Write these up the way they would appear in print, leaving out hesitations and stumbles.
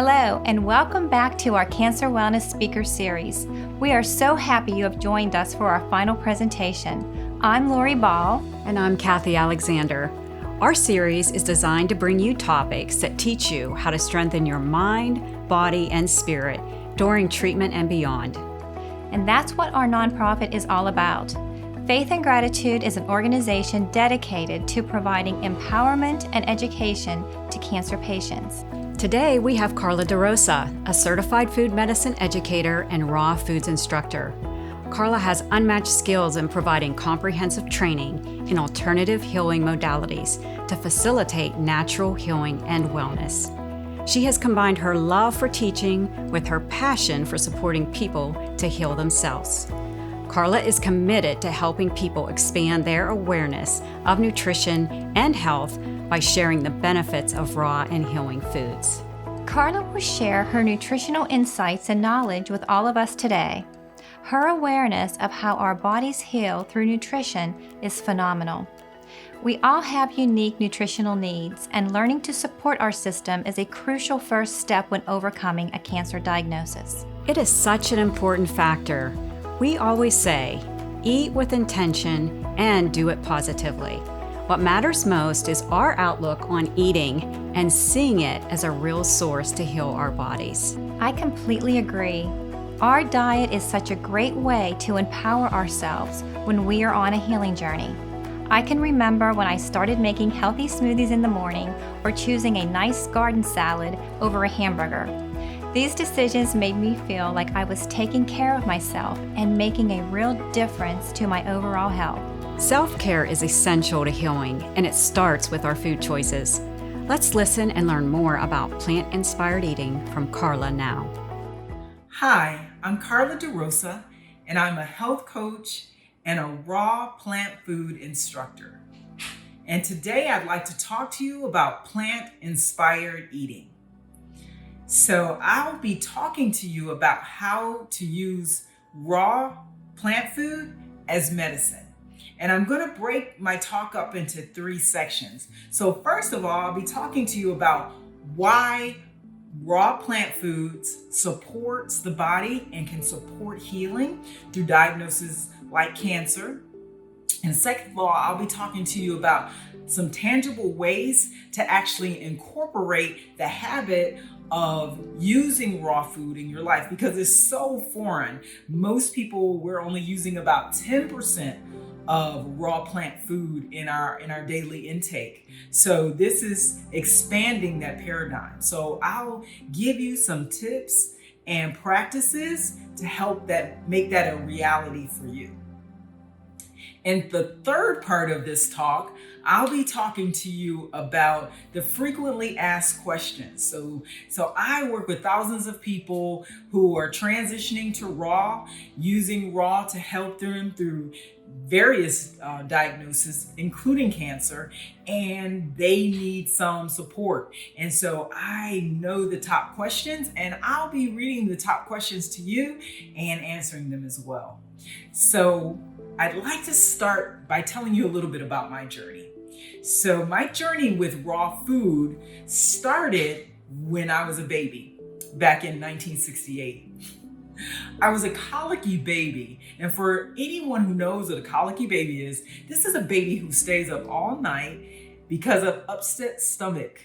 Hello, and welcome back to our Cancer Wellness Speaker Series. We are so happy you have joined us for our final presentation. I'm Lori Ball. And I'm Kathy Alexander. Our series is designed to bring you topics that teach you how to strengthen your mind, body, and spirit during treatment and beyond. And that's what our nonprofit is all about. Faith and Gratitude is an organization dedicated to providing empowerment and education to cancer patients. Today, we have Carla DeRosa, a certified food medicine educator and raw foods instructor. Carla has unmatched skills in providing comprehensive training in alternative healing modalities to facilitate natural healing and wellness. She has combined her love for teaching with her passion for supporting people to heal themselves. Carla is committed to helping people expand their awareness of nutrition and health by sharing the benefits of raw and healing foods. Carla will share her nutritional insights and knowledge with all of us today. Her awareness of how our bodies heal through nutrition is phenomenal. We all have unique nutritional needs, and learning to support our system is a crucial first step when overcoming a cancer diagnosis. It is such an important factor. We always say, eat with intention and do it positively. What matters most is our outlook on eating and seeing it as a real source to heal our bodies. I completely agree. Our diet is such a great way to empower ourselves when we are on a healing journey. I can remember when I started making healthy smoothies in the morning or choosing a nice garden salad over a hamburger. These decisions made me feel like I was taking care of myself and making a real difference to my overall health. Self-care is essential to healing, and it starts with our food choices. Let's listen and learn more about plant-inspired eating from Carla now. Hi, I'm Carla DeRosa, and I'm a health coach and a raw plant food instructor. And today I'd like to talk to you about plant-inspired eating. So I'll be talking to you about how to use raw plant food as medicine. And I'm going to break my talk up into 3 sections. So first of all, I'll be talking to you about why raw plant foods supports the body and can support healing through diagnoses like cancer. And second of all, I'll be talking to you about some tangible ways to actually incorporate the habit of using raw food in your life, because it's so foreign. Most people, we're only using about 10% of raw plant food in our daily intake. So this is expanding that paradigm. So I'll give you some tips and practices to help make that a reality for you. In the third part of this talk, I'll be talking to you about the frequently asked questions. So I work with thousands of people who are transitioning to raw, using raw to help them through various diagnoses, including cancer, and they need some support. And so I know the top questions, and I'll be reading the top questions to you and answering them as well. So I'd like to start by telling you a little bit about my journey. So my journey with raw food started when I was a baby back in 1968. I was a colicky baby, and for anyone who knows what a colicky baby is, this is a baby who stays up all night because of upset stomach.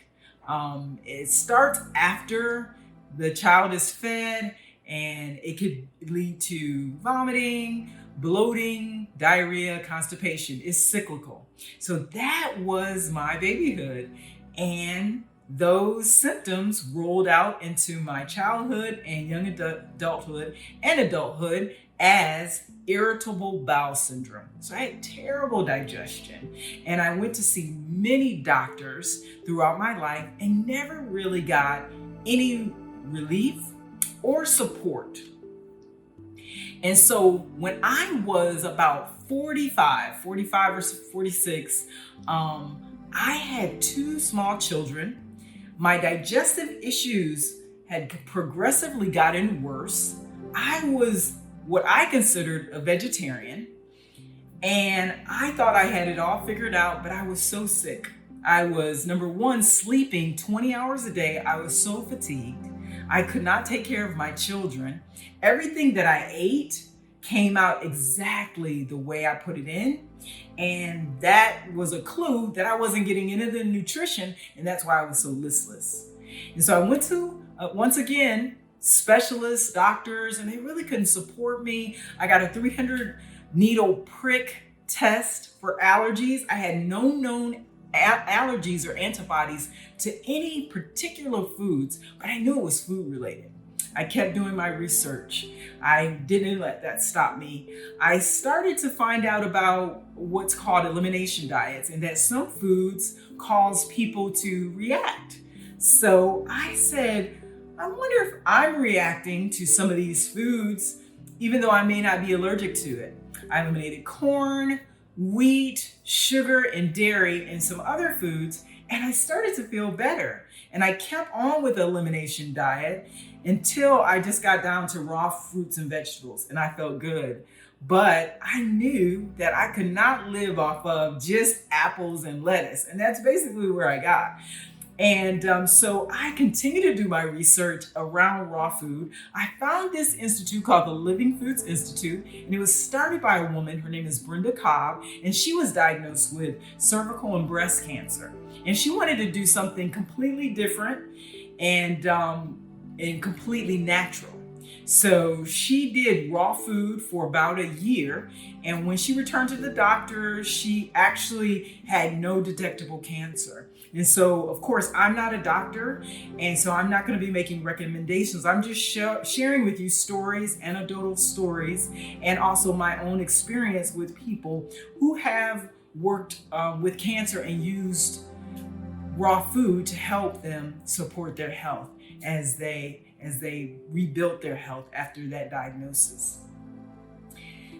It starts after the child is fed, and it could lead to vomiting, bloating, diarrhea, constipation. It's cyclical. So that was my babyhood, and those symptoms rolled out into my childhood and young adulthood and adulthood as irritable bowel syndrome. So I had terrible digestion, and I went to see many doctors throughout my life and never really got any relief or support. And so when I was about 45 or 46, I had 2 small children. My digestive issues had progressively gotten worse. I was what I considered a vegetarian, and I thought I had it all figured out, but I was so sick. I was, number one, sleeping 20 hours a day. I was so fatigued. I could not take care of my children. Everything that I ate came out exactly the way I put it in. And that was a clue that I wasn't getting into the nutrition, and that's why I was so listless. And so I went to, once again, specialists, doctors, and they really couldn't support me. I got a 300 needle prick test for allergies. I had no known allergies or antibodies to any particular foods, but I knew it was food related. I kept doing my research. I didn't let that stop me. I started to find out about what's called elimination diets, and that some foods cause people to react. So I said, I wonder if I'm reacting to some of these foods, even though I may not be allergic to it. I eliminated corn, wheat, sugar, and dairy, and some other foods, and I started to feel better. And I kept on with the elimination diet until I just got down to raw fruits and vegetables, and I felt good. But I knew that I could not live off of just apples and lettuce, and that's basically where I got. And so I continued to do my research around raw food. I found this institute called the Living Foods Institute, and it was started by a woman. Her name is Brenda Cobb, and she was diagnosed with cervical and breast cancer. And she wanted to do something completely different and completely natural. So she did raw food for about a year, and when she returned to the doctor, she actually had no detectable cancer. And so, of course, I'm not a doctor, and so I'm not going to be making recommendations. I'm just sharing with you stories, anecdotal stories, and also my own experience with people who have worked with cancer and used raw food to help them support their health as they rebuilt their health after that diagnosis.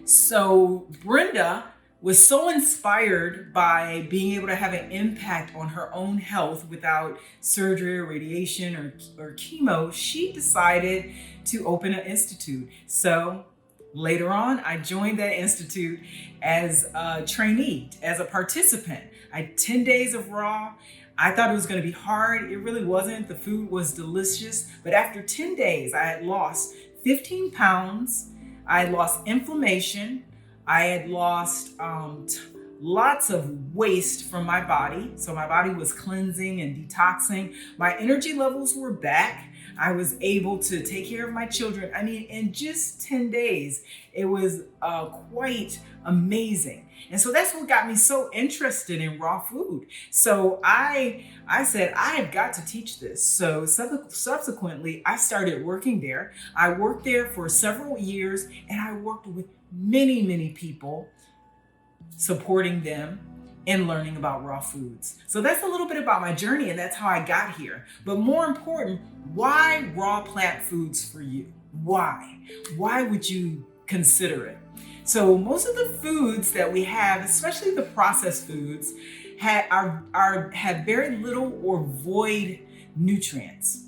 So Brenda was so inspired by being able to have an impact on her own health without surgery or radiation or chemo, she decided to open an institute. So later on, I joined that institute as a trainee, as a participant. I had 10 days of raw. I thought it was going to be hard. It really wasn't. The food was delicious. But after 10 days, I had lost 15 pounds. I had lost inflammation. I had lost lots of waste from my body. So my body was cleansing and detoxing. My energy levels were back. I was able to take care of my children. I mean, in just 10 days, it was quite amazing. And so that's what got me so interested in raw food. So I said, I have got to teach this. So subsequently, I started working there. I worked there for several years, and I worked with many, many people, supporting them and learning about raw foods. So that's a little bit about my journey, and that's how I got here. But more important, why raw plant foods for you? Why? Why would you consider it? So most of the foods that we have, especially the processed foods, have very little or void nutrients.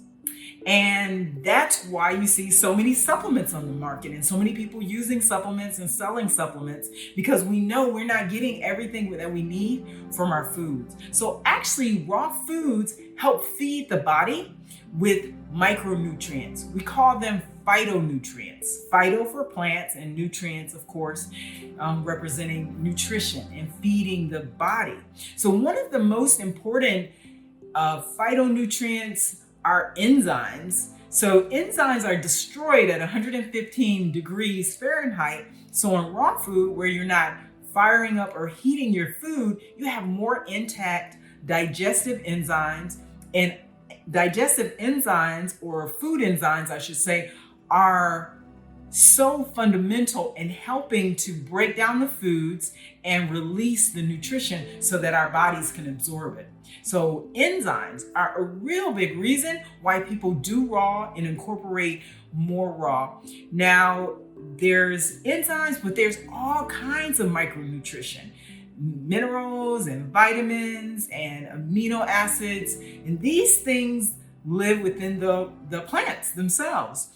And that's why you see so many supplements on the market and so many people using supplements and selling supplements, because we know we're not getting everything that we need from our foods. So actually, raw foods help feed the body with micronutrients. We call them phytonutrients. Phyto for plants, and nutrients, of course, representing nutrition and feeding the body. So one of the most important phytonutrients are enzymes. So enzymes are destroyed at 115 degrees Fahrenheit. So in raw food, where you're not firing up or heating your food, you have more intact digestive enzymes. And digestive enzymes, or food enzymes, I should say, are so fundamental in helping to break down the foods and release the nutrition so that our bodies can absorb it. So enzymes are a real big reason why people do raw and incorporate more raw. Now, there's enzymes, but there's all kinds of micronutrition, minerals and vitamins and amino acids, and these things live within the plants themselves.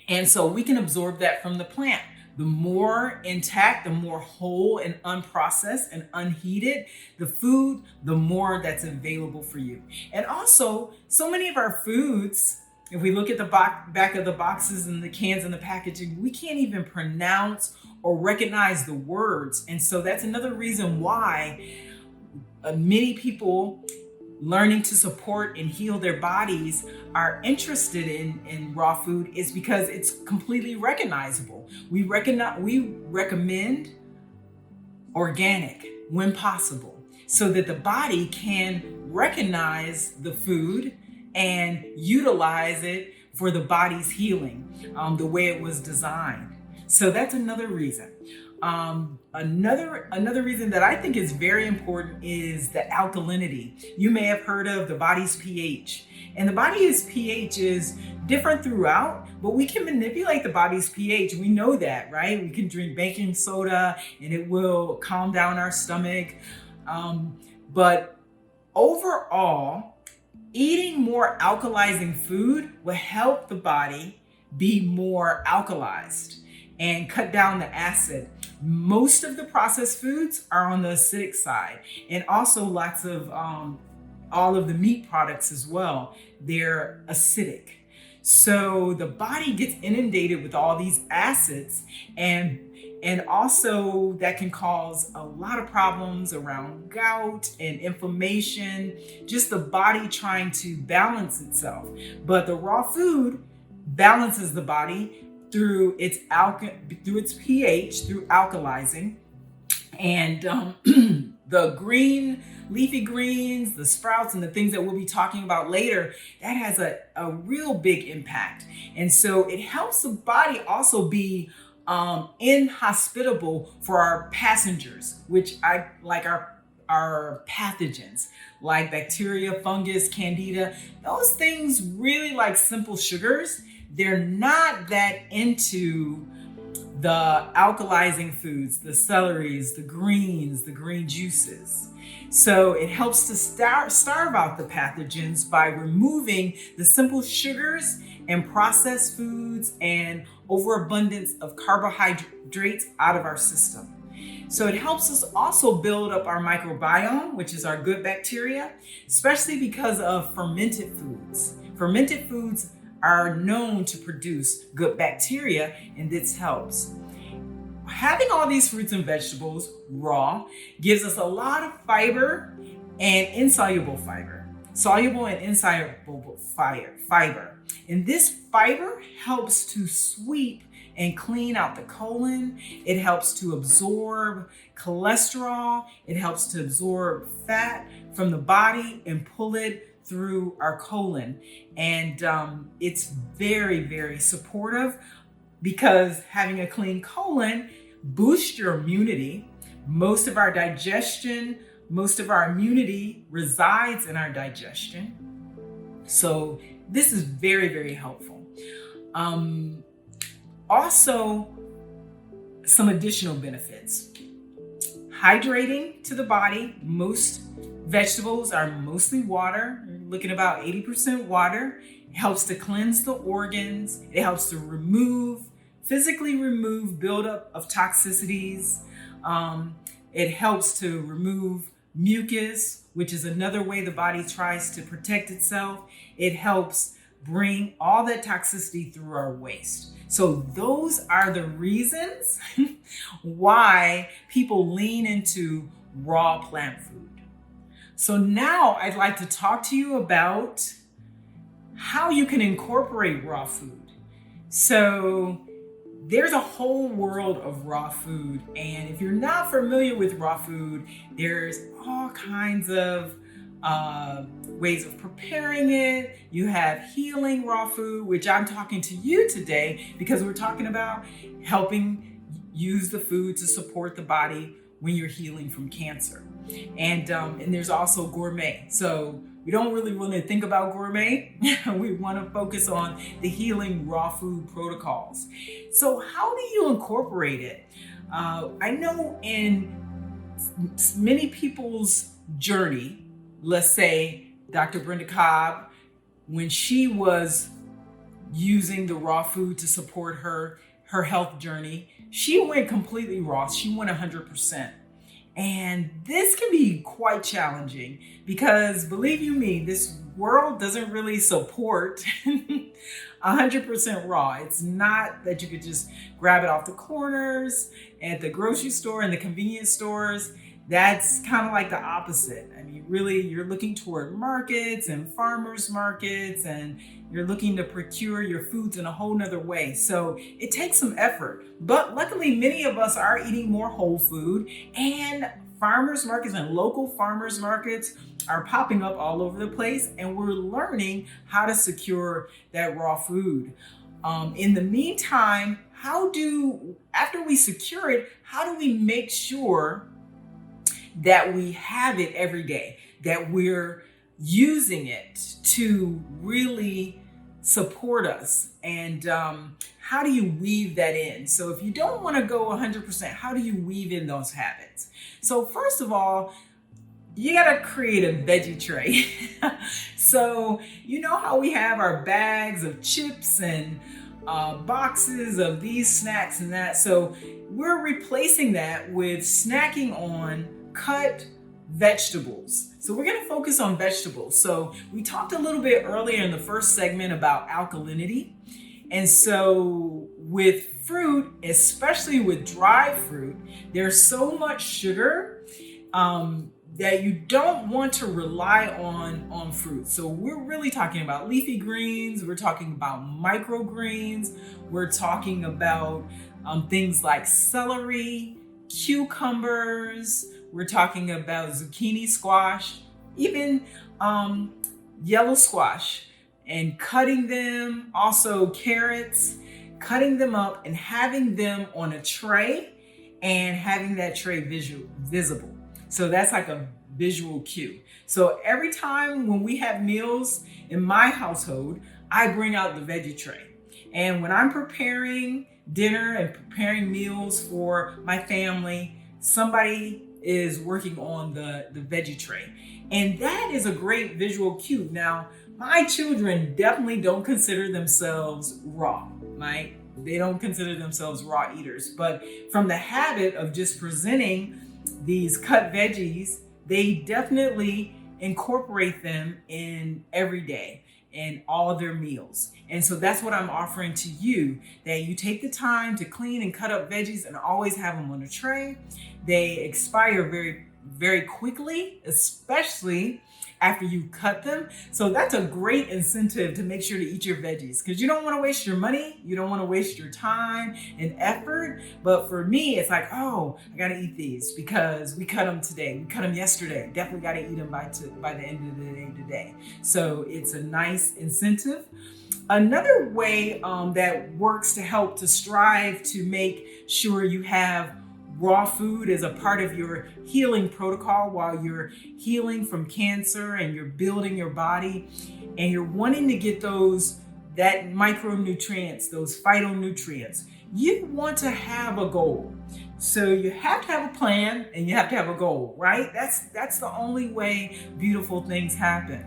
And so we can absorb that from the plant. The more intact, the more whole and unprocessed and unheated the food, the more that's available for you. And also, so many of our foods If we look at the back of the boxes and the cans and the packaging, we can't even pronounce or recognize the words. And so that's another reason why many people learning to support and heal their bodies are interested in raw food, is because it's completely recognizable. We recommend organic when possible, so that the body can recognize the food and utilize it for the body's healing, the way it was designed. So that's another reason. Another reason that I think is very important is the alkalinity. You may have heard of the body's pH. And the body's pH is different throughout, but we can manipulate the body's pH. We know that, right? We can drink baking soda and it will calm down our stomach. But overall, eating more alkalizing food will help the body be more alkalized and cut down the acid. Most of the processed foods are on the acidic side, and also lots of all of the meat products as well. They're acidic. So the body gets inundated with all these acids, and also that can cause a lot of problems around gout and inflammation, just the body trying to balance itself. But the raw food balances the body through its pH, through alkalizing. And the green leafy greens, the sprouts, and the things that we'll be talking about later, that has a real big impact. And so it helps the body also be inhospitable for our passengers, which I like our pathogens like bacteria, fungus, candida. Those things really like simple sugars. They're not that into the alkalizing foods, the celeries, the greens, the green juices. So it helps to starve out the pathogens by removing the simple sugars and processed foods and overabundance of carbohydrates out of our system. So it helps us also build up our microbiome, which is our good bacteria, especially because of fermented foods. Fermented foods are known to produce good bacteria, and this helps. Having all these fruits and vegetables raw gives us a lot of fiber and insoluble fiber, soluble and insoluble fiber. And this fiber helps to sweep and clean out the colon. It helps to absorb cholesterol. It helps to absorb fat from the body and pull it through our colon. And it's very, very supportive, because having a clean colon boosts your immunity. Most of our immunity resides in our digestion. So this is very, very helpful. Also, some additional benefits. Hydrating to the body. Most vegetables are mostly water. You're looking about 80% water. It helps to cleanse the organs. It helps to physically remove buildup of toxicities. It helps to remove mucus, which is another way the body tries to protect itself. It helps bring all that toxicity through our waste. So those are the reasons why people lean into raw plant food. So now I'd like to talk to you about how you can incorporate raw food. So there's a whole world of raw food. And if you're not familiar with raw food, there's all kinds of ways of preparing it. You have healing raw food, which I'm talking to you today because we're talking about helping use the food to support the body when you're healing from cancer. And there's also gourmet. So we don't really want to think about gourmet. We want to focus on the healing raw food protocols. So how do you incorporate it? I know in many people's journey, let's say Dr. Brenda Cobb, when she was using the raw food to support her health journey, she went completely raw. She went 100%. And this can be quite challenging because, believe you me, this world doesn't really support 100% raw. It's not that you could just grab it off the corners at the grocery store and the convenience stores. That's kind of like the opposite. I mean, really, you're looking toward markets and farmers markets, and you're looking to procure your foods in a whole nother way. So it takes some effort. But luckily, many of us are eating more whole food, and farmers markets and local farmers markets are popping up all over the place, and we're learning how to secure that raw food. In the meantime, after we secure it, how do we make sure that we have it every day, that we're using it to really support us? And how do you weave that in? So if you don't want to go 100%, how do you weave in those habits? So first of all, you gotta create a veggie tray. So you know how we have our bags of chips and boxes of these snacks and that. So we're replacing that with snacking on cut vegetables. So we're going to focus on vegetables. So we talked a little bit earlier in the first segment about alkalinity. And so with fruit, especially with dry fruit, there's so much sugar that you don't want to rely on fruit. So we're really talking about leafy greens. We're talking about microgreens. We're talking about things like celery, cucumbers. We're talking about zucchini squash, even yellow squash, and cutting them, also carrots, cutting them up and having them on a tray and having that tray visible. So that's like a visual cue. So every time when we have meals in my household, I bring out the veggie tray. And when I'm preparing dinner and preparing meals for my family, somebody is working on the veggie tray. And that is a great visual cue. Now, my children definitely don't consider themselves raw, right? They don't consider themselves raw eaters. But from the habit of just presenting these cut veggies, they definitely incorporate them in every day in all of their meals. And so that's what I'm offering to you, that you take the time to clean and cut up veggies and always have them on a tray. They expire very, very quickly, especially after you cut them. So that's a great incentive to make sure to eat your veggies, because you don't want to waste your money. You don't want to waste your time and effort. But for me, it's like, oh, I got to eat these because we cut them today. We cut them yesterday. Definitely got to eat them by the end of the day today. So it's a nice incentive. Another way that works to help to strive to make sure you have raw food as a part of your healing protocol while you're healing from cancer and you're building your body and you're wanting to get that micronutrients, those phytonutrients. You want to have a goal. So you have to have a plan and you have to have a goal, right? That's the only way beautiful things happen,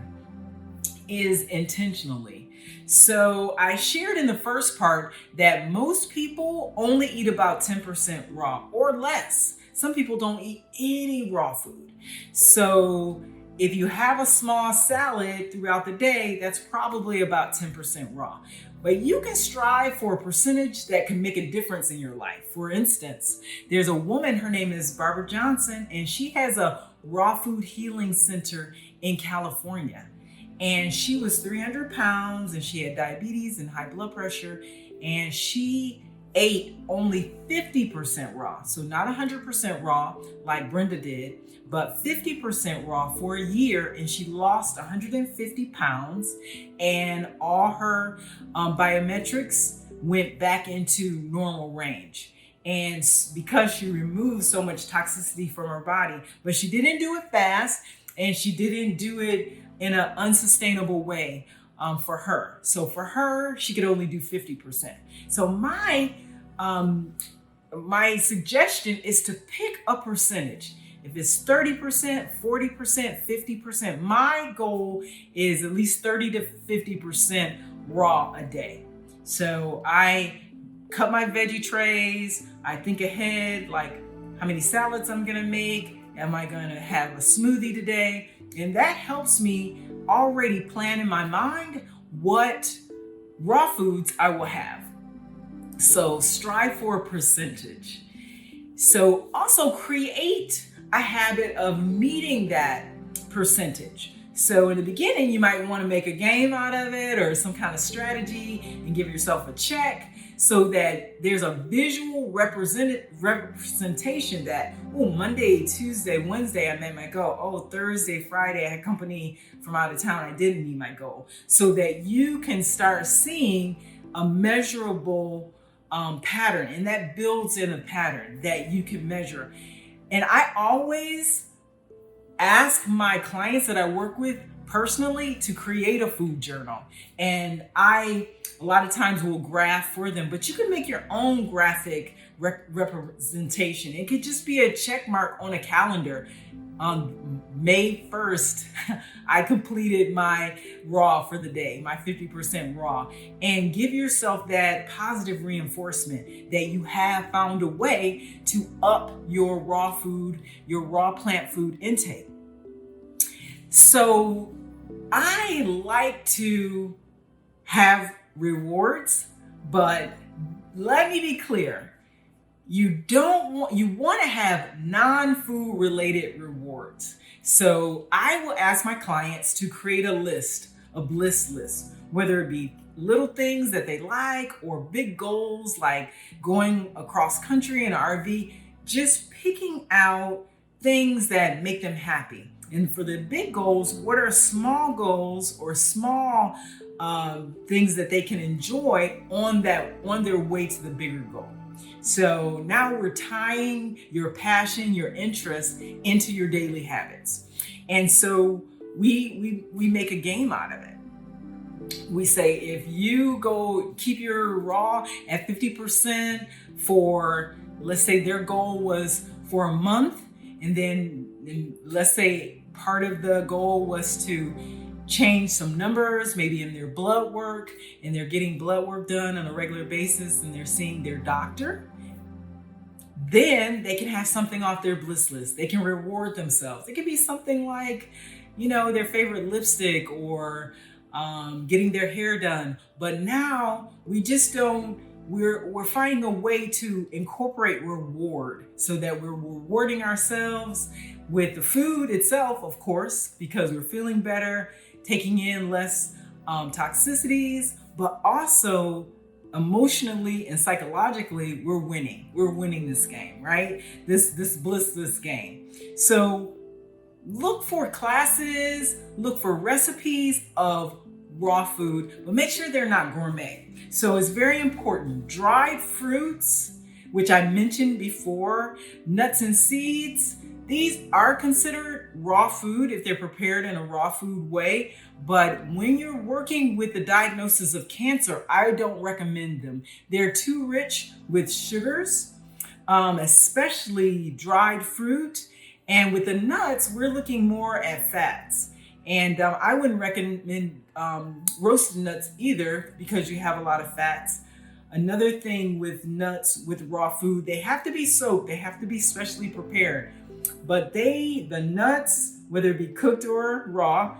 is intentionally. So I shared in the first part that most people only eat about 10% raw or less. Some people don't eat any raw food. So if you have a small salad throughout the day, that's probably about 10% raw. But you can strive for a percentage that can make a difference in your life. For instance, there's a woman, her name is Barbara Johnson, and she has a raw food healing center in California. And she was 300 pounds and she had diabetes and high blood pressure, and she ate only 50% raw. So not 100% raw like Brenda did, but 50% raw for a year. And she lost 150 pounds and all her biometrics went back into normal range. And because she removed so much toxicity from her body, but she didn't do it fast and she didn't do it in an unsustainable way for her. So for her, she could only do 50%. So my suggestion is to pick a percentage. If it's 30%, 40%, 50%, my goal is at least 30 to 50% raw a day. So I cut my veggie trays. I think ahead, like how many salads I'm gonna make. Am I gonna have a smoothie today? And that helps me already plan in my mind what raw foods I will have. So strive for a percentage. So also create a habit of meeting that percentage. So in the beginning, you might want to make a game out of it or some kind of strategy and give yourself a check so that there's a visual representation that, oh, Monday, Tuesday, Wednesday, I met my goal. Oh, Thursday, Friday, I had company from out of town. I didn't meet my goal. So that you can start seeing a measurable pattern, and that builds in a pattern that you can measure. And I always ask my clients that I work with personally to create a food journal. And I, a lot of times, will graph for them, but you can make your own graphic representation. It could just be a check mark on a calendar. On May 1st, I completed my raw for the day, my 50% raw, and give yourself that positive reinforcement that you have found a way to up your raw food, your raw plant food intake. So I like to have rewards, but let me be clear. You want to have non-food related rewards. So I will ask my clients to create a list, a bliss list, whether it be little things that they like or big goals like going across country in an RV, just picking out things that make them happy. And for the big goals, what are small goals or small things that they can enjoy on their way to the bigger goal? So now we're tying your passion, your interest into your daily habits. And so we make a game out of it. We say, if you go keep your raw at 50% for, let's say their goal was for a month, and then let's say part of the goal was to change some numbers, maybe in their blood work, and they're getting blood work done on a regular basis and they're seeing their doctor, then they can have something off their bliss list. They can reward themselves. It could be something like, their favorite lipstick or getting their hair done. But now we're finding a way to incorporate reward so that we're rewarding ourselves with the food itself, of course, because we're feeling better, taking in less toxicities, but also emotionally and psychologically, we're winning. We're winning this game, right? This blissless game. So look for classes, look for recipes of raw food, but make sure they're not gourmet. So it's very important. Dried fruits, which I mentioned before, nuts and seeds, these are considered raw food if they're prepared in a raw food way. But when you're working with the diagnosis of cancer, I don't recommend them. They're too rich with sugars, especially dried fruit. And with the nuts, we're looking more at fats. And I wouldn't recommend roasted nuts either because you have a lot of fats. Another thing with nuts, with raw food, they have to be soaked. They have to be specially prepared. But the nuts, whether it be cooked or raw,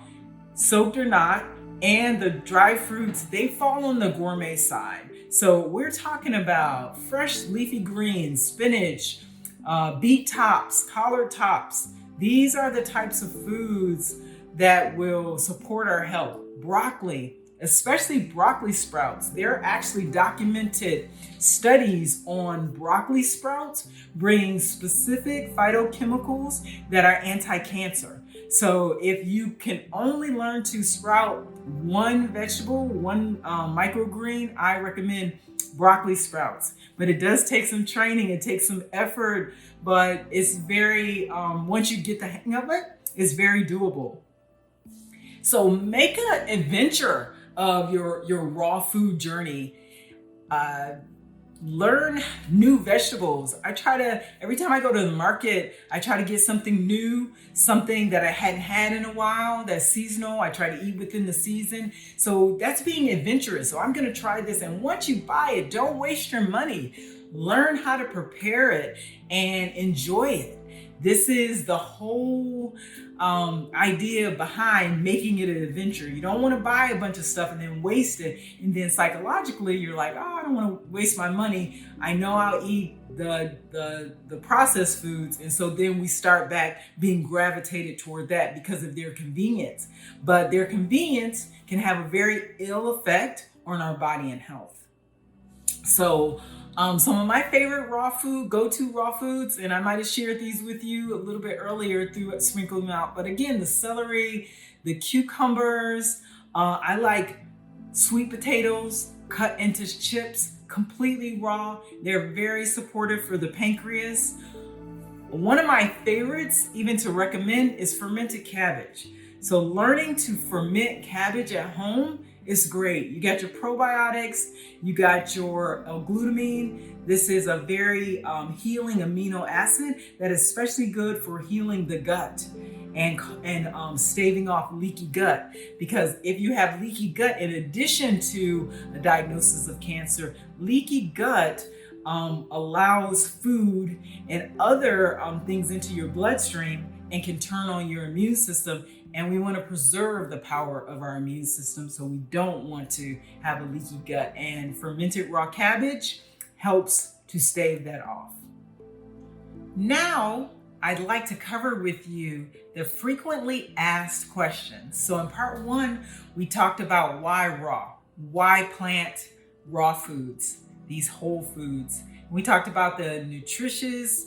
soaked or not, and the dry fruits, they fall on the gourmet side. So we're talking about fresh leafy greens, spinach, beet tops, collard tops. These are the types of foods that will support our health. Broccoli, especially broccoli sprouts. There are actually documented studies on broccoli sprouts bringing specific phytochemicals that are anti-cancer. So if you can only learn to sprout one vegetable, one microgreen, I recommend broccoli sprouts. But it does take some training, it takes some effort, but it's very, once you get the hang of it, it's very doable. So make an adventure of your raw food journey. Learn new vegetables. Every time I go to the market, I try to get something new, something that I hadn't had in a while, that's seasonal. I try to eat within the season. So that's being adventurous. So I'm going to try this. And once you buy it, don't waste your money. learn how to prepare it and enjoy it. This is the whole idea behind making it an adventure. You don't want to buy a bunch of stuff and then waste it. And then psychologically, you're like, oh, I don't want to waste my money. I know I'll eat the processed foods. And so then we start back being gravitated toward that because of their convenience. But their convenience can have a very ill effect on our body and health. So some of my favorite go-to raw foods, and I might have shared these with you a little bit earlier through sprinkling them out. But again, the celery, the cucumbers, I like sweet potatoes cut into chips, completely raw. They're very supportive for the pancreas. One of my favorites, even to recommend, is fermented cabbage. So learning to ferment cabbage at home is great. You got your probiotics, you got your L-glutamine. This is a very healing amino acid that is especially good for healing the gut and staving off leaky gut. Because if you have leaky gut, in addition to a diagnosis of cancer, leaky gut allows food and other things into your bloodstream and can turn on your immune system. And we want to preserve the power of our immune system, so we don't want to have a leaky gut. And fermented raw cabbage helps to stave that off. Now, I'd like to cover with you the frequently asked questions. So in part one, we talked about why raw, why plant raw foods, these whole foods. We talked about the nutritious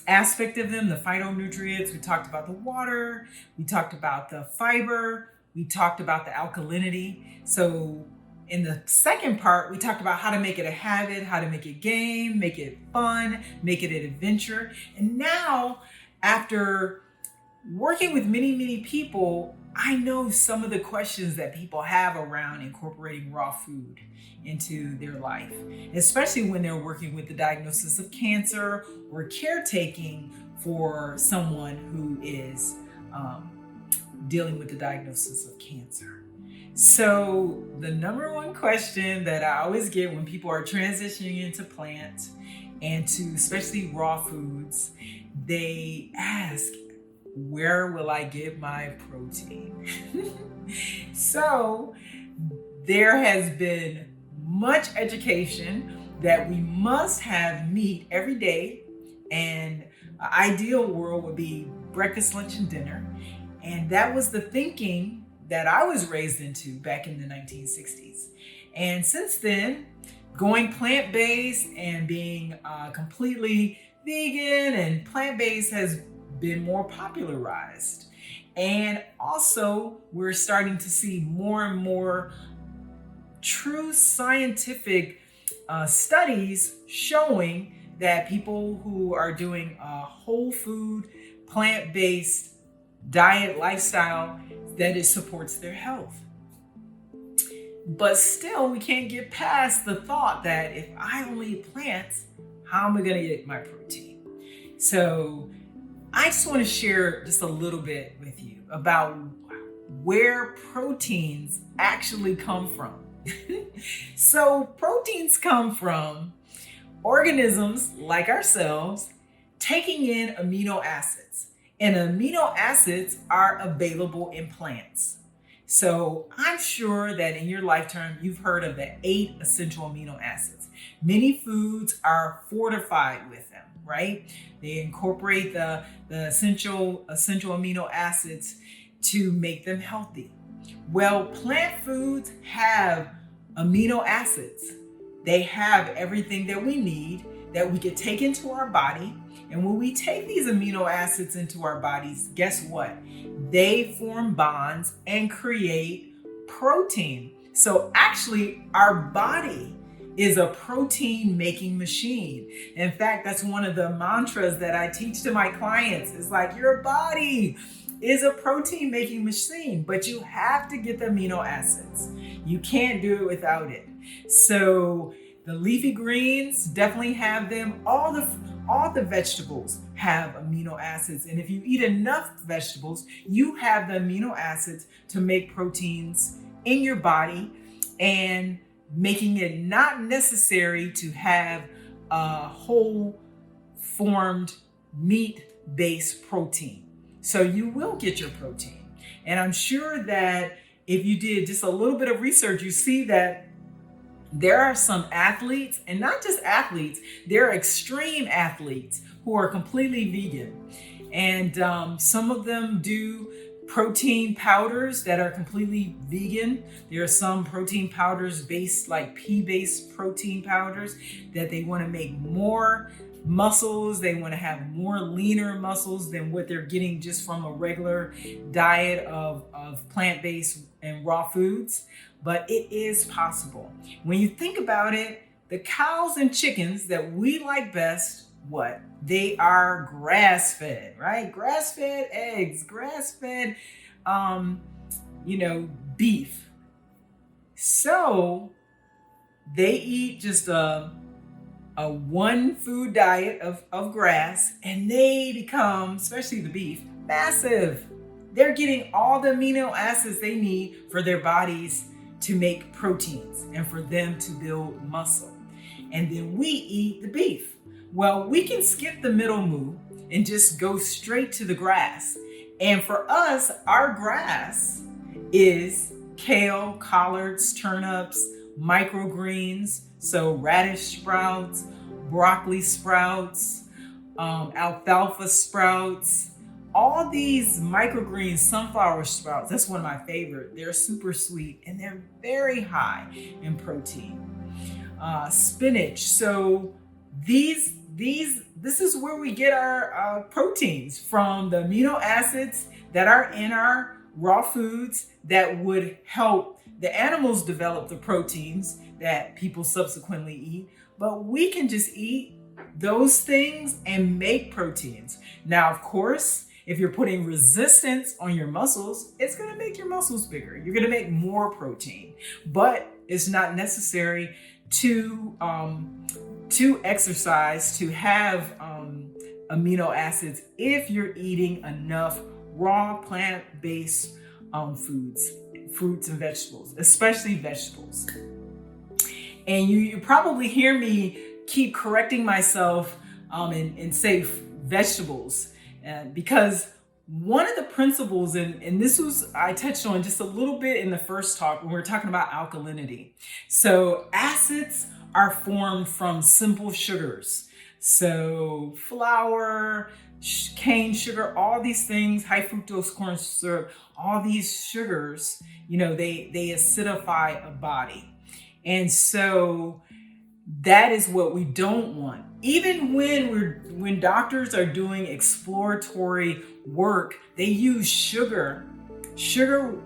aspect of them, the phytonutrients. We talked about the water. We talked about the fiber. We talked about the alkalinity. So in the second part, we talked about how to make it a habit, how to make it game, make it fun, make it an adventure. And now, after working with many people, I know some of the questions that people have around incorporating raw food into their life, especially when they're working with the diagnosis of cancer or caretaking for someone who is dealing with the diagnosis of cancer. So the number one question that I always get when people are transitioning into plant and to especially raw foods, they ask, where will I get my protein? So there has been much education that we must have meat every day, and an ideal world would be breakfast, lunch, and dinner. And that was the thinking that I was raised into back in the 1960s. And since then, going plant-based and being completely vegan and plant-based has been more popularized. And also, we're starting to see more and more true scientific studies showing that people who are doing a whole food, plant-based diet lifestyle, that it supports their health. But still, we can't get past the thought that if I only eat plants, how am I going to get my protein? So I just want to share just a little bit with you about where proteins actually come from. So proteins come from organisms like ourselves taking in amino acids. And amino acids are available in plants. So I'm sure that in your lifetime, you've heard of the 8 essential amino acids. Many foods are fortified with them, right? They incorporate the essential amino acids to make them healthy. Well, plant foods have amino acids. They have everything that we need that we could take into our body. And when we take these amino acids into our bodies, guess what? They form bonds and create protein. So actually, our body is a protein making machine. In fact, that's one of the mantras that I teach to my clients. It's like, your body is a protein making machine, but you have to get the amino acids. You can't do it without it. So the leafy greens definitely have them. All the vegetables have amino acids. And if you eat enough vegetables, you have the amino acids to make proteins in your body, and making it not necessary to have whole formed meat-based protein. So you will get your protein. And I'm sure that if you did just a little bit of research, you see that there are some athletes, and not just athletes, there are extreme athletes who are completely vegan. And some of them do protein powders that are completely vegan. There are some protein powders based, like pea-based protein powders, that they want to make more muscles. They want to have more leaner muscles than what they're getting just from a regular diet of plant-based and raw foods. But it is possible. When you think about it, the cows and chickens that we like best, what? They are grass-fed, right? Grass-fed eggs, grass-fed, beef. So they eat just a one food diet of grass, and they become, especially the beef, massive. They're getting all the amino acids they need for their bodies to make proteins and for them to build muscle. And then we eat the beef. Well, we can skip the middle moo and just go straight to the grass. And for us, our grass is kale, collards, turnips, microgreens, so radish sprouts, broccoli sprouts, alfalfa sprouts, all these microgreens, sunflower sprouts. That's one of my favorite. They're super sweet and they're very high in protein. Spinach. So this is where we get our proteins from, the amino acids that are in our raw foods that would help the animals develop the proteins that people subsequently eat. But we can just eat those things and make proteins. Now, of course, if you're putting resistance on your muscles, it's going to make your muscles bigger. You're going to make more protein, but it's not necessary to exercise to have amino acids if you're eating enough raw plant-based foods, fruits and vegetables, especially vegetables. And you probably hear me keep correcting myself and say vegetables. Because one of the principles, and this was, I touched on just a little bit in the first talk when we were talking about alkalinity. So acids are formed from simple sugars. So flour, cane sugar, all these things, high fructose corn syrup, all these sugars, they acidify a body. And so that is what we don't want. Even when doctors are doing exploratory work, they use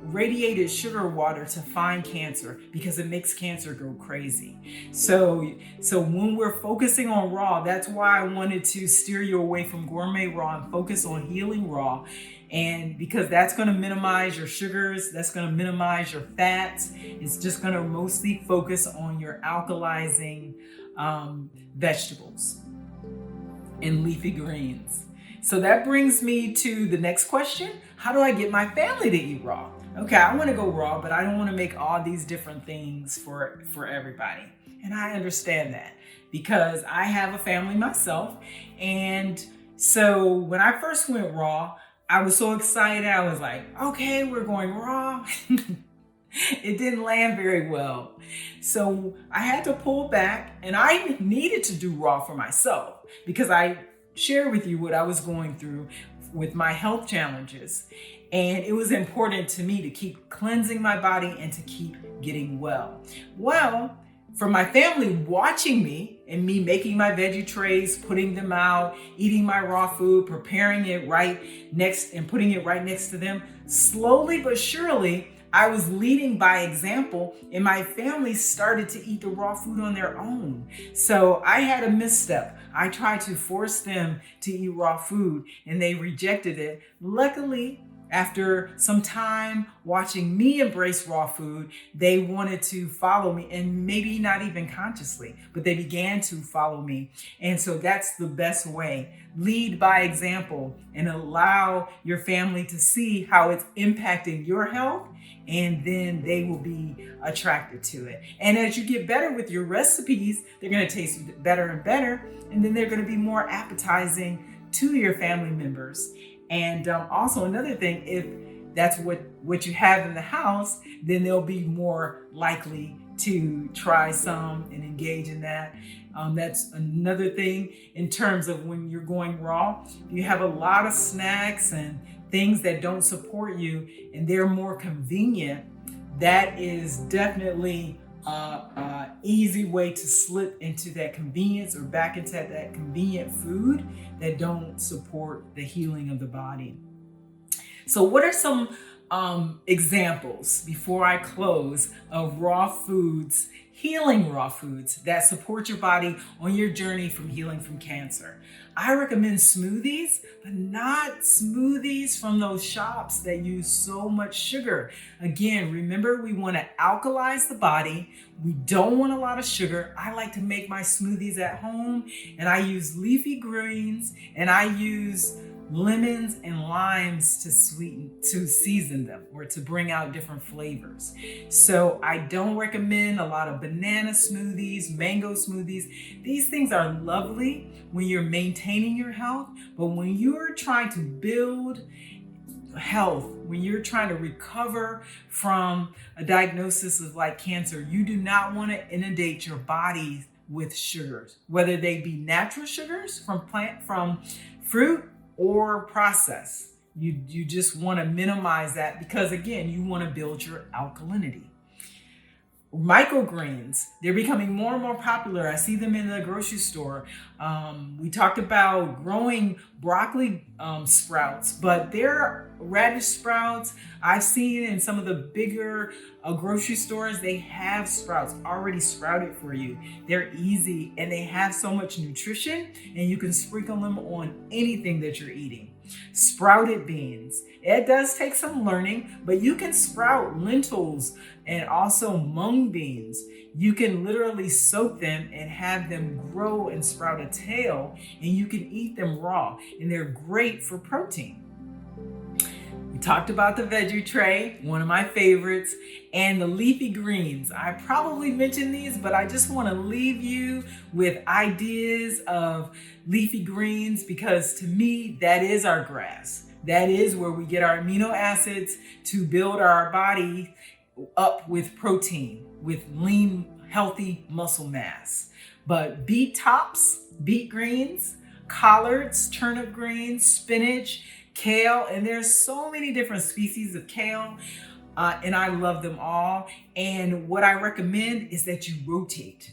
radiated sugar water to find cancer because it makes cancer go crazy. So when we're focusing on raw, that's why I wanted to steer you away from gourmet raw and focus on healing raw. And because that's going to minimize your sugars, that's going to minimize your fats. It's just going to mostly focus on your alkalizing vegetables and leafy greens. So that brings me to the next question. How do I get my family to eat raw? Okay, I want to go raw, but I don't want to make all these different things for everybody. And I understand that because I have a family myself. And so when I first went raw, I was so excited. I was like, okay, we're going raw. It didn't land very well. So I had to pull back, and I needed to do raw for myself because I shared with you what I was going through with my health challenges. And it was important to me to keep cleansing my body and to keep getting well. Well, for my family watching me and me making my veggie trays, putting them out, eating my raw food, preparing it right next and putting it right next to them, slowly but surely, I was leading by example, and my family started to eat the raw food on their own. So I had a misstep. I tried to force them to eat raw food, and they rejected it. Luckily, After some time watching me embrace raw food, they wanted to follow me, and maybe not even consciously, but they began to follow me. And so that's the best way. Lead by example and allow your family to see how it's impacting your health, and then they will be attracted to it. And as you get better with your recipes, they're going to taste better and better, and then they're going to be more appetizing to your family members. And also another thing, if that's what you have in the house, then they'll be more likely to try some and engage in that. That's another thing in terms of when you're going raw. You have a lot of snacks and things that don't support you and they're more convenient. That is definitely an easy way to slip into that convenience or back into that convenient food that don't support the healing of the body. So what are some examples before I close of raw foods, healing raw foods that support your body on your journey from healing from cancer? I recommend smoothies, but not smoothies from those shops that use so much sugar. Again, remember, we want to alkalize the body. We don't want a lot of sugar. I like to make my smoothies at home, and I use leafy greens, and I use lemons and limes to season them or to bring out different flavors. So I don't recommend a lot of banana smoothies, mango smoothies. These things are lovely when you're maintaining your health, but when you're trying to build health, when you're trying to recover from a diagnosis of like cancer, you do not want to inundate your body with sugars, whether they be natural sugars from fruit or processed. You just want to minimize that because, again, you want to build your alkalinity. Microgreens, they're becoming more and more popular. I see them in the grocery store. We talked about growing broccoli sprouts, but they're radish sprouts. I've seen in some of the bigger grocery stores, they have sprouts already sprouted for you. They're easy and they have so much nutrition, and you can sprinkle them on anything that you're eating. Sprouted beans. It does take some learning, but you can sprout lentils and also mung beans. You can literally soak them and have them grow and sprout a tail, and you can eat them raw, and they're great for protein. We talked about the veggie tray, one of my favorites, and the leafy greens. I probably mentioned these, but I just want to leave you with ideas of leafy greens because to me, that is our grass. That is where we get our amino acids to build our body up with protein, with lean, healthy muscle mass. But beet tops, beet greens, collards, turnip greens, spinach, kale, and there's so many different species of kale, and I love them all. And what I recommend is that you rotate.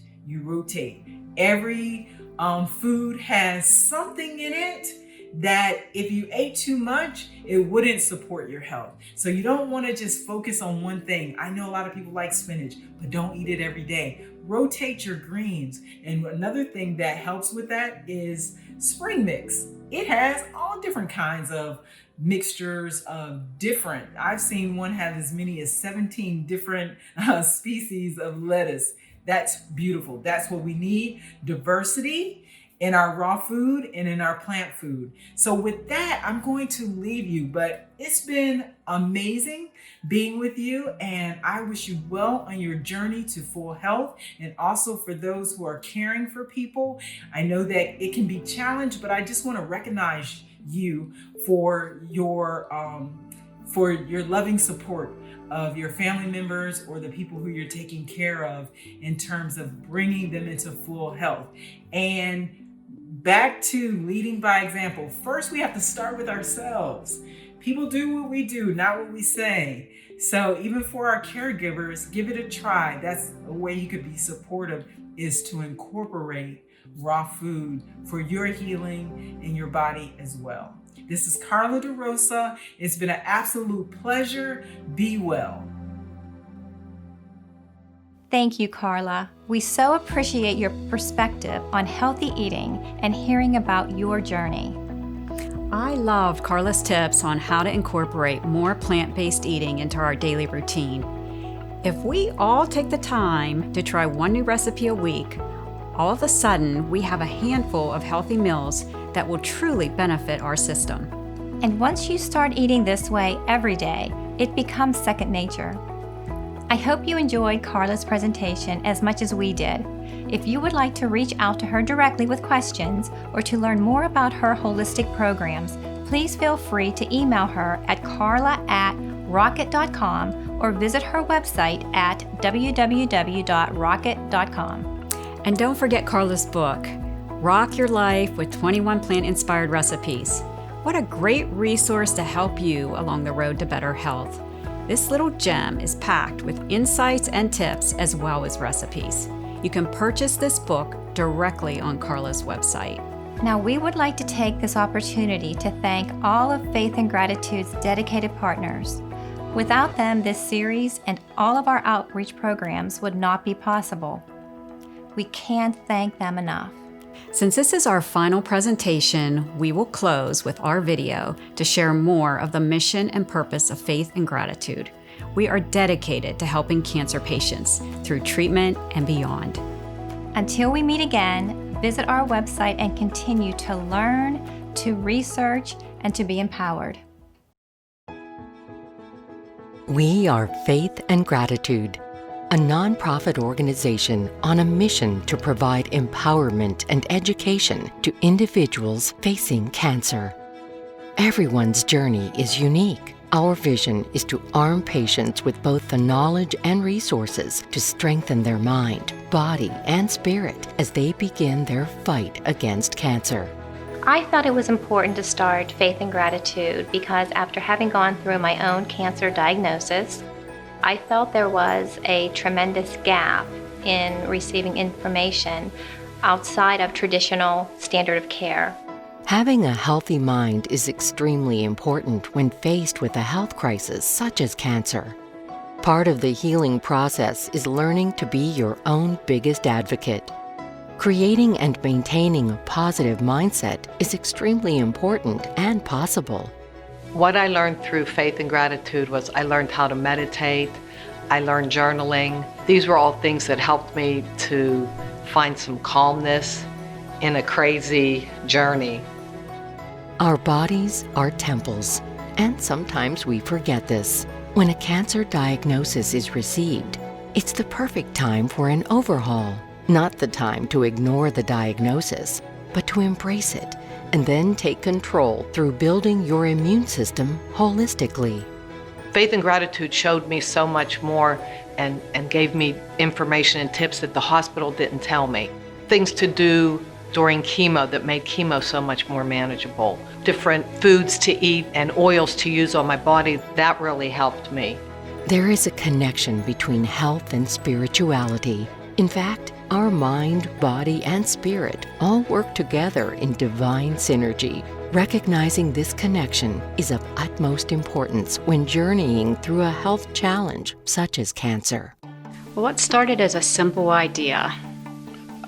Every food has something in it that if you ate too much, it wouldn't support your health. So you don't want to just focus on one thing. I know a lot of people like spinach, but don't eat it every day. Rotate your greens. And another thing that helps with that is spring mix. It has all different kinds of mixtures of different. I've seen one have as many as 17 different species of lettuce. That's beautiful. That's what we need. Diversity in our raw food and in our plant food. So with that, I'm going to leave you, but it's been amazing being with you, and I wish you well on your journey to full health. And also for those who are caring for people, I know that it can be challenged, but I just want to recognize you for your loving support of your family members or the people who you're taking care of in terms of bringing them into full health. And back to leading by example. First, we have to start with ourselves. People do what we do, not what we say. So even for our caregivers, give it a try. That's a way you could be supportive, is to incorporate raw food for your healing in your body as well. This is Carla DeRosa. It's been an absolute pleasure. Be well. Thank you, Carla. We so appreciate your perspective on healthy eating and hearing about your journey. I loved Carla's tips on how to incorporate more plant-based eating into our daily routine. If we all take the time to try one new recipe a week, all of a sudden we have a handful of healthy meals that will truly benefit our system. And once you start eating this way every day, it becomes second nature. I hope you enjoyed Carla's presentation as much as we did. If you would like to reach out to her directly with questions or to learn more about her holistic programs, please feel free to email her at carla@rocket.com or visit her website at www.rocket.com. And don't forget Carla's book, Rock Your Life with 21 Plant-Inspired Recipes. What a great resource to help you along the road to better health. This little gem is packed with insights and tips as well as recipes. You can purchase this book directly on Carla's website. Now, we would like to take this opportunity to thank all of Faith and Gratitude's dedicated partners. Without them, this series and all of our outreach programs would not be possible. We can't thank them enough. Since this is our final presentation, we will close with our video to share more of the mission and purpose of Faith and Gratitude. We are dedicated to helping cancer patients through treatment and beyond. Until we meet again, visit our website and continue to learn, to research, and to be empowered. We are Faith and Gratitude, a nonprofit organization on a mission to provide empowerment and education to individuals facing cancer. Everyone's journey is unique. Our vision is to arm patients with both the knowledge and resources to strengthen their mind, body, and spirit as they begin their fight against cancer. I felt it was important to start Faith and Gratitude because after having gone through my own cancer diagnosis, I felt there was a tremendous gap in receiving information outside of traditional standard of care. Having a healthy mind is extremely important when faced with a health crisis such as cancer. Part of the healing process is learning to be your own biggest advocate. Creating and maintaining a positive mindset is extremely important and possible. What I learned through Faith and Gratitude was I learned how to meditate, I learned journaling. These were all things that helped me to find some calmness in a crazy journey. Our bodies are temples, and sometimes we forget this. When a cancer diagnosis is received, it's the perfect time for an overhaul. Not the time to ignore the diagnosis, but to embrace it and then take control through building your immune system holistically. Faith and Gratitude showed me so much more and gave me information and tips that the hospital didn't tell me. Things to do during chemo that made chemo so much more manageable. Different foods to eat and oils to use on my body, that really helped me. There is a connection between health and spirituality. In fact, our mind, body, and spirit all work together in divine synergy. Recognizing this connection is of utmost importance when journeying through a health challenge such as cancer. Well, what started as a simple idea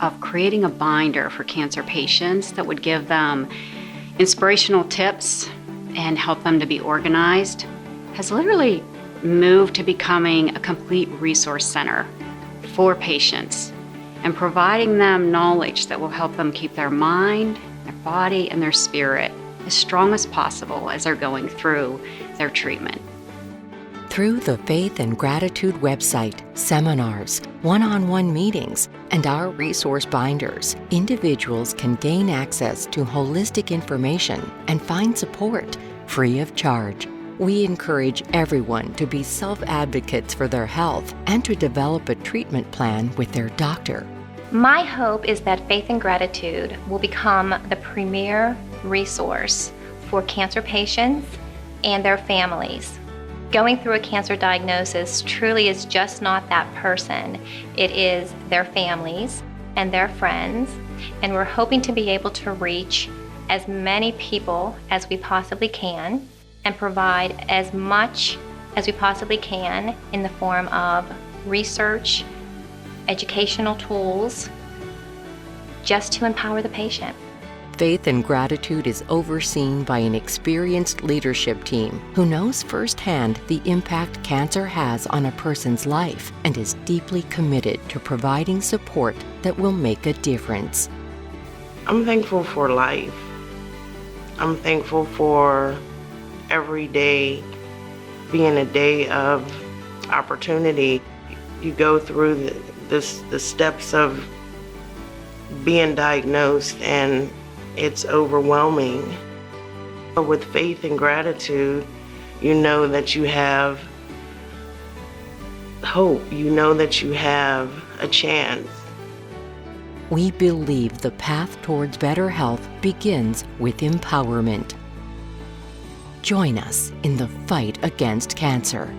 of creating a binder for cancer patients that would give them inspirational tips and help them to be organized has literally moved to becoming a complete resource center for patients and providing them knowledge that will help them keep their mind, their body, and their spirit as strong as possible as they're going through their treatment. Through the Faith and Gratitude website, seminars, one-on-one meetings, and our resource binders, individuals can gain access to holistic information and find support free of charge. We encourage everyone to be self-advocates for their health and to develop a treatment plan with their doctor. My hope is that Faith and Gratitude will become the premier resource for cancer patients and their families. Going through a cancer diagnosis truly is just not that person. It is their families and their friends, and we're hoping to be able to reach as many people as we possibly can and provide as much as we possibly can in the form of research, educational tools, just to empower the patient. Faith and Gratitude is overseen by an experienced leadership team who knows firsthand the impact cancer has on a person's life and is deeply committed to providing support that will make a difference. I'm thankful for life. I'm thankful for every day being a day of opportunity. You go through the steps of being diagnosed, and it's overwhelming. But with faith and gratitude, you know that you have hope. You know that you have a chance. We believe the path towards better health begins with empowerment. Join us in the fight against cancer.